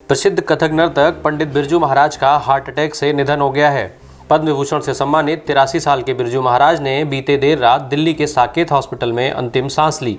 प्रसिद्ध कथक नर्तक पंडित बिरजू महाराज का हार्ट अटैक से निधन हो गया है। पद्म विभूषण से सम्मानित 83 साल के बिरजू महाराज ने बीते देर रात दिल्ली के साकेत हॉस्पिटल में अंतिम सांस ली।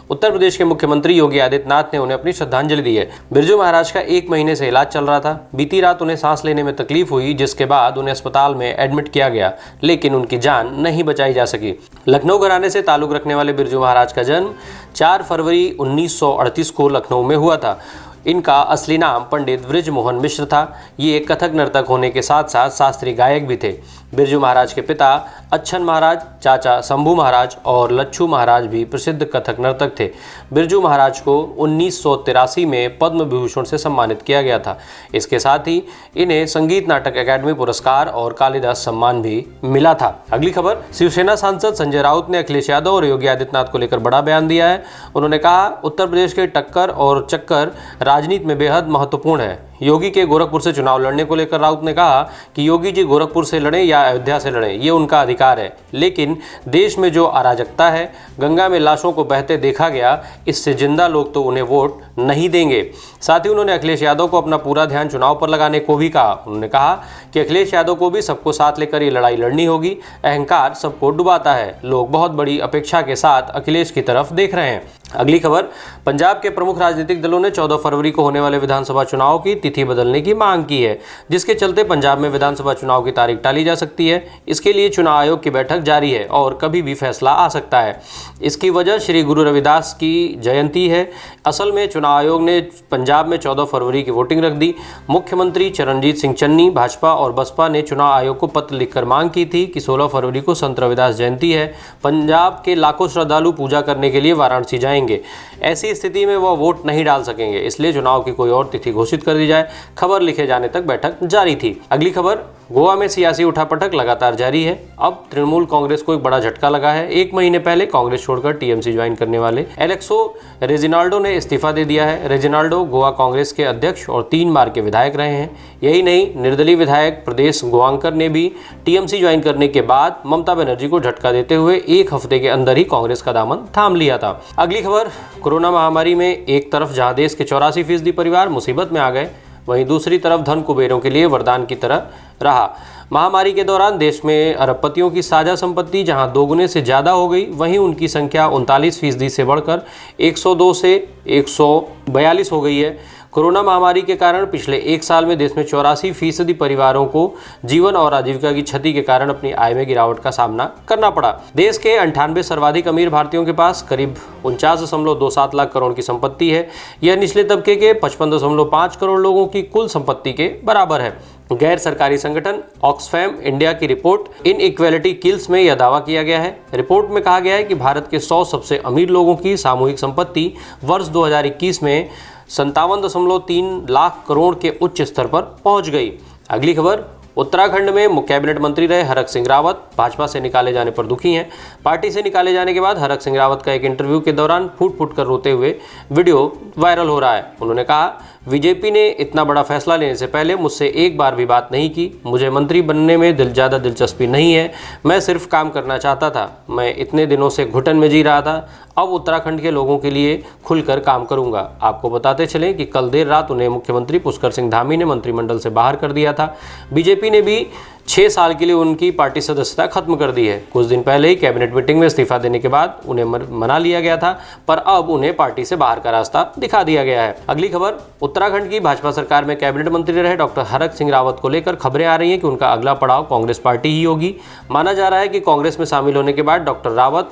उत्तर प्रदेश के मुख्यमंत्री योगी आदित्यनाथ ने उन्हें अपनी श्रद्धांजलि दी है। बिरजू महाराज का 1 महीने से इलाज चल रहा था। बीती रात उन्हें सांस लेने में तकलीफ हुई, जिसके बाद उन्हें अस्पताल में एडमिट किया गया, लेकिन उनकी जान नहीं बचाई जा सकी। लखनऊ घराने से ताल्लुक रखने वाले बिरजू महाराज का जन्म 4 फरवरी 1938 को लखनऊ में हुआ था। इनका असली नाम पंडित बृज मोहन मिश्र था। ये एक कथक नर्तक होने के साथ साथ शास्त्रीय गायक भी थे। बिरजू महाराज के पिता अच्छन महाराज, चाचा शंभू महाराज और लच्छू महाराज भी प्रसिद्ध कथक नर्तक थे। बिरजू महाराज को 1983 में पद्म विभूषण से सम्मानित किया गया था। इसके साथ ही इन्हें संगीत नाटक अकादमी पुरस्कार और कालिदास सम्मान भी मिला था। अगली खबर, शिवसेना सांसद संजय राउत ने अखिलेश यादव और योगी आदित्यनाथ को लेकर बड़ा बयान दिया है। उन्होंने कहा, उत्तर प्रदेश के टक्कर और चक्कर राजनीति में बेहद महत्वपूर्ण है। योगी के गोरखपुर से चुनाव लड़ने को लेकर राउत ने कहा कि योगी जी गोरखपुर से लड़ें या अयोध्या से लड़ें, ये उनका अधिकार है, लेकिन देश में जो अराजकता है, गंगा में लाशों को बहते देखा गया, इससे जिंदा लोग तो उन्हें वोट नहीं देंगे। साथ ही उन्होंने अखिलेश यादव को अपना पूरा ध्यान चुनाव पर लगाने को भी कहा। उन्होंने कहा कि अखिलेश यादव को भी सबको साथ लेकर ये लड़ाई लड़नी होगी। अहंकार सबको डुबाता है। लोग बहुत बड़ी अपेक्षा के साथ अखिलेश की तरफ देख रहे हैं। अगली खबर, पंजाब के प्रमुख राजनीतिक दलों ने 14 फरवरी को होने वाले विधानसभा चुनाव की तिथि बदलने की मांग की है, जिसके चलते पंजाब में विधानसभा चुनाव की तारीख टाली जा सकती है। इसके लिए चुनाव आयोग की बैठक जारी है और कभी भी फैसला आ सकता है। इसकी वजह श्री गुरु रविदास की जयंती है। असल में चुनाव आयोग ने पंजाब में 14 फरवरी की वोटिंग रख दी। मुख्यमंत्री चरणजीत सिंह चन्नी, भाजपा और बसपा ने चुनाव आयोग को पत्र लिखकर मांग की थी कि 16 फरवरी को संत रविदास जयंती है। पंजाब के लाखों श्रद्धालु पूजा करने के लिए वाराणसी जाएंगे। ऐसी स्थिति में वह वोट नहीं डाल सकेंगे, इसलिए चुनाव की कोई और तिथि घोषित कर दी जाए। खबर लिखे जाने तक बैठक जारी थी। अगली खबर, गोवा में सियासी उठापटक लगातार जारी है। अब तृणमूल कांग्रेस को एक बड़ा झटका लगा है। 1 महीने पहले कांग्रेस छोड़कर टीएमसी ज्वाइन करने वाले एलेक्सो रेजिनाल्डो ने इस्तीफा दे दिया है। रेजिनाल्डो गोवा कांग्रेस के अध्यक्ष और 3 बार के विधायक रहे हैं। यही नहीं, निर्दलीय विधायक प्रदेश गोवांकर ने भी टीएमसी ज्वाइन करने के बाद ममता बनर्जी को झटका देते हुए 1 हफ्ते के अंदर ही कांग्रेस का दामन थाम लिया था। अगली खबर, कोरोना महामारी में एक तरफ जहां देश के 84% परिवार मुसीबत में आ गए, वहीं दूसरी तरफ धन कुबेरों के लिए वरदान की तरह रहा। महामारी के दौरान देश में अरबपतियों की साझा संपत्ति जहां 2 गुने से ज़्यादा हो गई, वहीं उनकी संख्या 39% से बढ़कर 102 से 142 हो गई है। कोरोना महामारी के कारण पिछले 1 साल में देश में 84% परिवारों को जीवन और आजीविका की क्षति के कारण अपनी आय में गिरावट का सामना करना पड़ा। देश के 98 सर्वाधिक अमीर भारतीयों के पास करीब 49.27 लाख करोड़ की संपत्ति है। यह निचले तबके के 55.5 करोड़ लोगों की कुल संपत्ति के बराबर है। गैर सरकारी संगठन ऑक्सफैम इंडिया की रिपोर्ट इनइक्वालिटी किल्स में यह दावा किया गया है। रिपोर्ट में कहा गया है कि भारत के 100 सबसे अमीर लोगों की सामूहिक संपत्ति वर्ष 2021 में 57.3 लाख करोड़ के उच्च स्तर पर पहुंच गई। अगली खबर, उत्तराखंड में कैबिनेट मंत्री रहे हरक सिंह रावत भाजपा से निकाले जाने पर दुखी हैं। पार्टी से निकाले जाने के बाद हरक सिंह रावत का एक इंटरव्यू के दौरान फूट फूट कर रोते हुए वीडियो वायरल हो रहा है। उन्होंने कहा, बीजेपी ने इतना बड़ा फैसला लेने से पहले मुझसे एक बार भी बात नहीं की। मुझे मंत्री बनने में ज़्यादा दिलचस्पी नहीं है। मैं सिर्फ काम करना चाहता था। मैं इतने दिनों से घुटन में जी रहा था। अब उत्तराखंड के लोगों के लिए खुलकर काम करूंगा। आपको बताते चलें कि कल देर रात उन्हें मुख्यमंत्री पुष्कर सिंह धामी ने मंत्रिमंडल से बाहर कर दिया था। बीजेपी ने भी 6 साल के लिए उनकी पार्टी सदस्यता खत्म कर दी है। कुछ दिन पहले ही कैबिनेट मीटिंग में इस्तीफा देने के बाद उन्हें मना लिया गया था, पर अब उन्हें पार्टी से बाहर का रास्ता दिखा दिया गया है। अगली खबर, उत्तराखंड की भाजपा सरकार में कैबिनेट मंत्री रहे डॉक्टर हरक सिंह रावत को लेकर खबरें आ रही हैं कि उनका अगला पड़ाव कांग्रेस पार्टी ही होगी। माना जा रहा है कि कांग्रेस में शामिल होने के बाद डॉक्टर रावत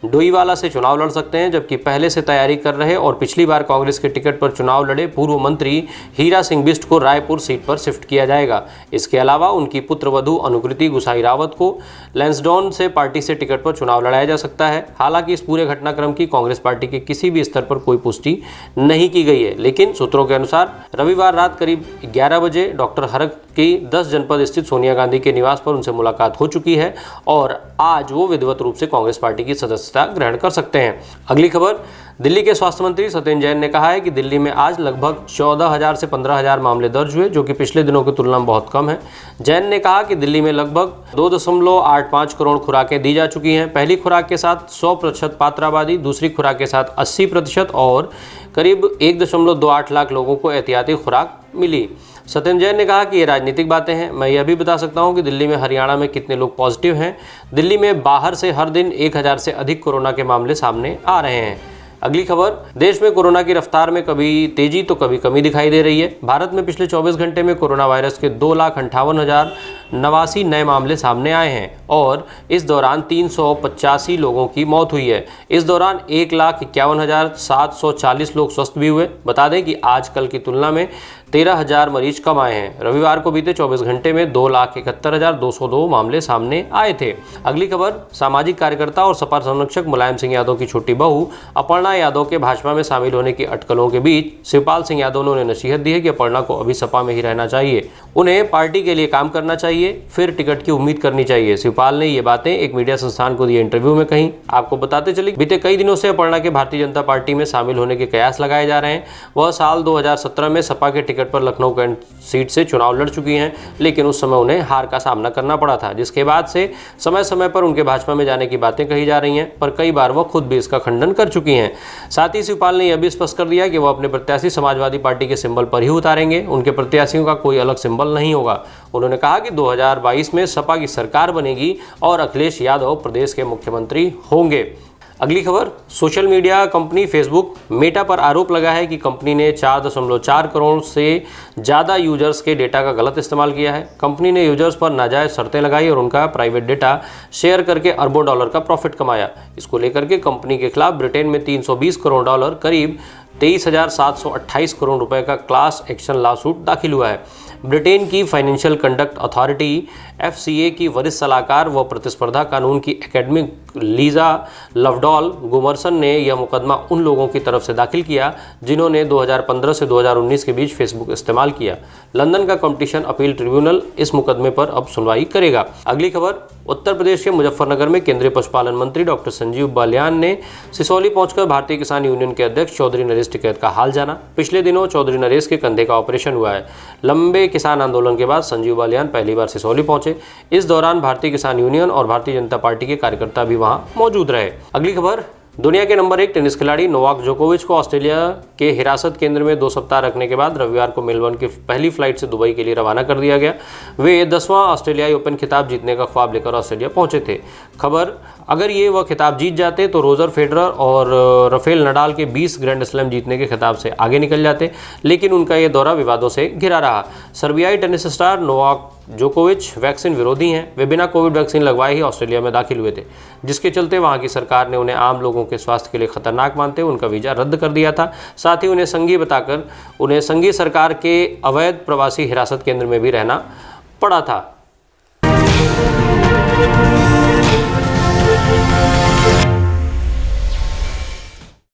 डोईवाला से चुनाव लड़ सकते हैं, जबकि पहले से तैयारी कर रहे और पिछली बार कांग्रेस के टिकट पर चुनाव लड़े पूर्व मंत्री हीरा सिंह बिष्ट को रायपुर सीट पर शिफ्ट किया जाएगा। इसके अलावा उनकी पुत्रवधू अनुकृति गुसाई रावत को लैंसडौन से पार्टी से टिकट पर चुनाव लड़ाया जा सकता है। हालांकि इस पूरे घटनाक्रम की कांग्रेस पार्टी के किसी भी स्तर पर कोई पुष्टि नहीं की गई है, लेकिन सूत्रों के अनुसार रविवार रात करीब 11 बजे डॉक्टर हरक की 10 जनपद स्थित सोनिया गांधी के निवास पर उनसे मुलाकात हो चुकी है और आज वो विधिवत रूप से कांग्रेस पार्टी की सदस्यता ग्रहण कर सकते हैं। अगली खबर, दिल्ली के स्वास्थ्य मंत्री सत्येंद्र जैन ने कहा है कि दिल्ली में आज लगभग 14,000 से 15,000 मामले दर्ज हुए, जो कि पिछले दिनों की तुलना में बहुत कम है। जैन ने कहा कि दिल्ली में लगभग 2.85 करोड़ खुराकें दी जा चुकी हैं। पहली खुराक के साथ 100% पात्र आबादी, दूसरी खुराक के साथ 80% और करीब 1.28 लाख लोगों को एहतियाती खुराक मिली। सत्येंद्र जैन ने कहा कि ये राजनीतिक बातें हैं। मैं यह भी बता सकता हूं कि दिल्ली में हरियाणा में कितने लोग पॉजिटिव हैं। दिल्ली में बाहर से हर दिन 1,000 से अधिक कोरोना के मामले सामने आ रहे हैं। अगली खबर, देश में कोरोना की रफ्तार में कभी तेजी तो कभी कमी दिखाई दे रही है। भारत में पिछले 24 घंटे में कोरोना वायरस के 2,58,089 नए मामले सामने आए हैं और इस दौरान 385 लोगों की मौत हुई है। इस दौरान 1,51,740 लोग स्वस्थ भी हुए। बता दें कि आज कल की तुलना में 13,000 मरीज कम आए हैं। रविवार को बीते 24 घंटे में 2,71,202 मामले सामने आए थे। अगली खबर, सामाजिक कार्यकर्ता और सपा संरक्षक मुलायम सिंह यादव की छोटी बहू अपर्णा यादव के भाजपा में शामिल होने की अटकलों के बीच शिवपाल सिंह यादव ने उन्हें नसीहत दी है कि अपर्णा को अभी सपा में ही रहना चाहिए, उन्हें पार्टी के लिए काम करना चाहिए, फिर टिकट की उम्मीद करनी चाहिए। शिवपाल ने ये बातें एक मीडिया संस्थान को दिए इंटरव्यू में कही। आपको बताते चले, बीते कई दिनों से अपर्णा के भारतीय जनता पार्टी में शामिल होने के कयास लगाए जा रहे हैं। वह साल 2017 में सपा के टिकट पर लखनऊ कैंट सीट से चुनाव लड़ चुकी हैं, लेकिन उस समय उन्हें हार का सामना करना पड़ा था, जिसके बाद से समय समय पर उनके भाजपा में जाने की बातें कही जा रही हैं, पर कई बार वह खुद भी इसका खंडन कर चुकी हैं। साथ ही शिवपाल ने यह भी स्पष्ट कर दिया कि वह अपने प्रत्याशी समाजवादी पार्टी के सिंबल पर ही उतारेंगे, उनके प्रत्याशियों का कोई अलग सिंबल नहीं होगा। उन्होंने कहा कि 2022 में सपा की सरकार बनेगी और अखिलेश यादव प्रदेश के मुख्यमंत्री होंगे। अगली खबर, social media company Facebook Meta पर आरोप लगा है कि कंपनी ने 4.4 करोड़ से ज़्यादा यूजर्स के डेटा का गलत इस्तेमाल किया है। कंपनी ने यूजर्स पर नाजायज शर्तें लगाई और उनका प्राइवेट डेटा शेयर करके अरबों डॉलर का प्रॉफिट कमाया। इसको लेकर के कंपनी के खिलाफ ब्रिटेन में 320 करोड़ डॉलर, करीब 23,728 करोड़ रुपए का क्लास एक्शन लॉसूट दाखिल हुआ है। ब्रिटेन की फाइनेंशियल कंडक्ट अथॉरिटी FCA की वरिष्ठ सलाहकार व प्रतिस्पर्धा कानून की एकेडमिक लीजा लवडॉल गुमरसन ने यह मुकदमा उन लोगों की तरफ से दाखिल किया जिन्होंने 2015 से 2019 के बीच फेसबुक इस्तेमाल किया। लंदन का कंपटीशन अपील ट्रिब्यूनल इस मुकदमे पर अब सुनवाई करेगा। अगली खबर, उत्तर प्रदेश के मुजफ्फरनगर में केंद्रीय पशुपालन मंत्री डॉक्टर संजीव बालियान ने सिसौली पहुंचकर भारतीय किसान यूनियन के अध्यक्ष चौधरी नरेश टिकैत का हाल जाना। पिछले दिनों चौधरी नरेश के कंधे का ऑपरेशन हुआ है। लंबे किसान आंदोलन के बाद संजीव बालियान पहली बार सिसौली पहुंचे। इस दौरान भारतीय किसान यूनियन और भारतीय जनता पार्टी के कार्यकर्ता भी वहां मौजूद रहे। अगली खबर, दुनिया के नंबर 1 टेनिस खिलाड़ी नोवाक जोकोविच को ऑस्ट्रेलिया के हिरासत केंद्र में 2 सप्ताह रखने के बाद रविवार को मेलबर्न की पहली फ्लाइट से दुबई के लिए रवाना कर दिया गया। वे 10वां ऑस्ट्रेलियाई ओपन खिताब जीतने का ख्वाब लेकर ऑस्ट्रेलिया पहुंचे थे। खबर, अगर ये वह खिताब जीत जाते तो रोजर फेडरर और राफेल नडाल के 20 ग्रैंड स्लैम जीतने के खिताब से आगे निकल जाते, लेकिन उनका यह दौरा विवादों से घिरा रहा। सर्बियाई टेनिस स्टार नोवाक जोकोविच वैक्सीन विरोधी हैं। वे बिना कोविड वैक्सीन लगवाए ही ऑस्ट्रेलिया में दाखिल हुए थे, जिसके चलते वहां की सरकार ने उन्हें आम लोगों के स्वास्थ्य के लिए खतरनाक मानते हुए उनका वीज़ा रद्द कर दिया था। साथ ही उन्हें संघीय बताकर उन्हें संघीय सरकार के अवैध प्रवासी हिरासत केंद्र में भी रहना पड़ा था।